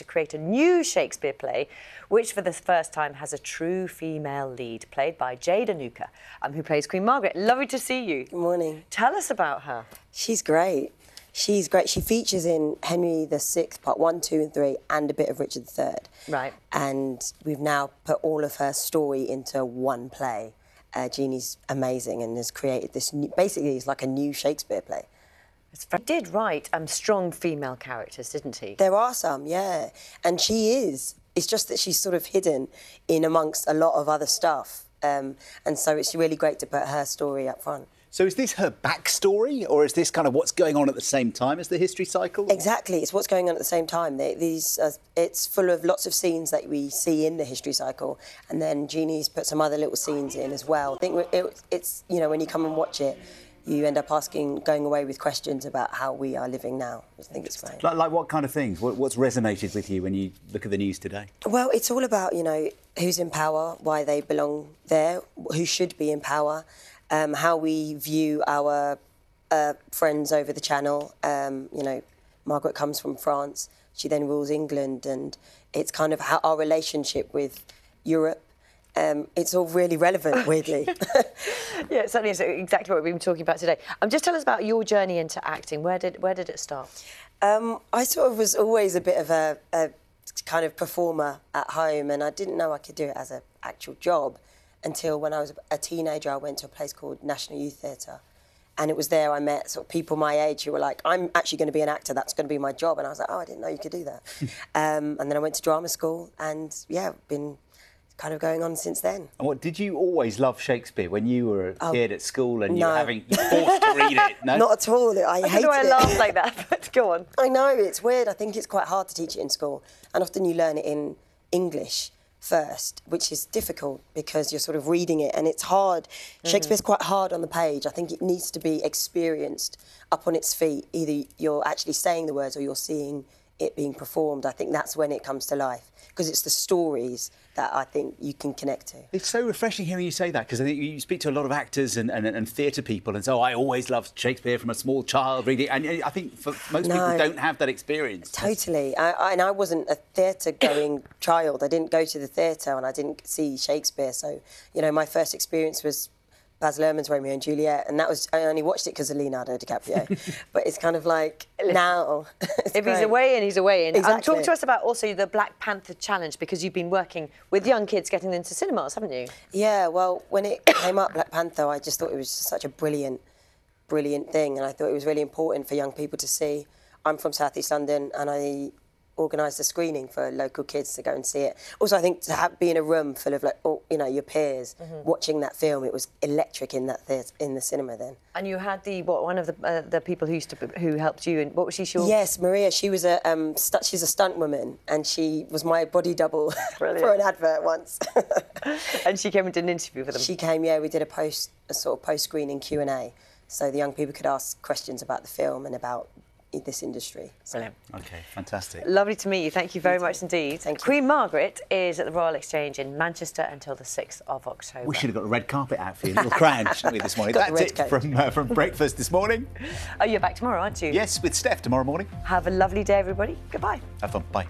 to create a new Shakespeare play, which for the first time has a true female lead, played by Jade Anuka, who plays Queen Margaret. Lovely to see you. Good morning. Tell us about her. She's great. She's great. She features in Henry VI, Part 1, 2 and 3, and a bit of Richard III. Right. And we've now put all of her story into one play. Jeannie's amazing and has created this new, basically it's like a new Shakespeare play. He did write strong female characters, didn't he? There are some, yeah. And she is. It's just that she's sort of hidden in amongst a lot of other stuff. And so it's really great to put her story up front. So is this her backstory, or is this kind of what's going on at the same time as the history cycle? Exactly, it's what's going on at the same time. It's full of lots of scenes that we see in the history cycle, and then Jeannie's put some other little scenes in as well. I think it's, you know, when you come and watch it, you end up going away with questions about how we are living now. I think it's great. Like what kind of things? What's resonated with you when you look at the news today? Well, it's all about, you know, who's in power, why they belong there, who should be in power, how we view our friends over the channel. You know, Margaret comes from France. She then rules England, and it's kind of how our relationship with Europe. It's all really relevant, weirdly. Yeah, it certainly is exactly what we've been talking about today. Just tell us about your journey into acting. Where did it start? I sort of was always a bit of a kind of performer at home, and I didn't know I could do it as an actual job until when I was a teenager. I went to a place called National Youth Theatre, and it was there I met sort of people my age who were like, I'm actually going to be an actor, that's going to be my job. And I was like, oh, I didn't know you could do that. And then I went to drama school, and yeah, been kind of going on since then. And what, did you always love Shakespeare when you were a kid at school and you were forced to read it? No? Not at all. I hated it. I laugh like that, but go on. I know, it's weird. I think it's quite hard to teach it in school, and often you learn it in English first, which is difficult because you're sort of reading it and it's hard. Shakespeare's quite hard on the page. I think it needs to be experienced up on its feet. Either you're actually saying the words or you're seeing it being performed. I think that's when it comes to life, because it's the stories that I think you can connect to. It's so refreshing hearing you say that, because I think you speak to a lot of actors and theatre people and so I always loved Shakespeare from a small child reading, and I think for most people don't have that experience. Totally. And I wasn't a theatre-going child. I didn't go to the theatre and I didn't see Shakespeare. So, you know, my first experience was Baz Luhrmann's Romeo and Juliet, and I only watched it because of Leonardo DiCaprio. But it's kind of like now. If he's away in, he's away in. Exactly. Talk to us about also the Black Panther Challenge, because you've been working with young kids getting them into cinemas, haven't you? Yeah, well, when it came up, Black Panther, I just thought it was such a brilliant thing, and I thought it was really important for young people to see. I'm from South East London, and I organised a screening for local kids to go and see it. Also, I think to be in a room full of, like, you know, your peers watching that film, it was electric in that theatre, in the cinema then. And you had one of the people who helped you, and what was she? Yes, Maria. She was she's a stunt woman, and she was my body double for an advert once. And she came and did an interview for them. She came, yeah. We did a sort of post-screening Q&A, so the young people could ask questions about the film and about this industry. Brilliant. OK, fantastic. Lovely to meet you. Thank you very much indeed. Thank you. Queen Margaret is at the Royal Exchange in Manchester until the 6th of October. We should have got a red carpet out for you, a little crown, shouldn't we, this morning? That's it from Breakfast this morning. Oh, you're back tomorrow, aren't you? Yes, with Steph tomorrow morning. Have a lovely day, everybody. Goodbye. Have fun. Bye.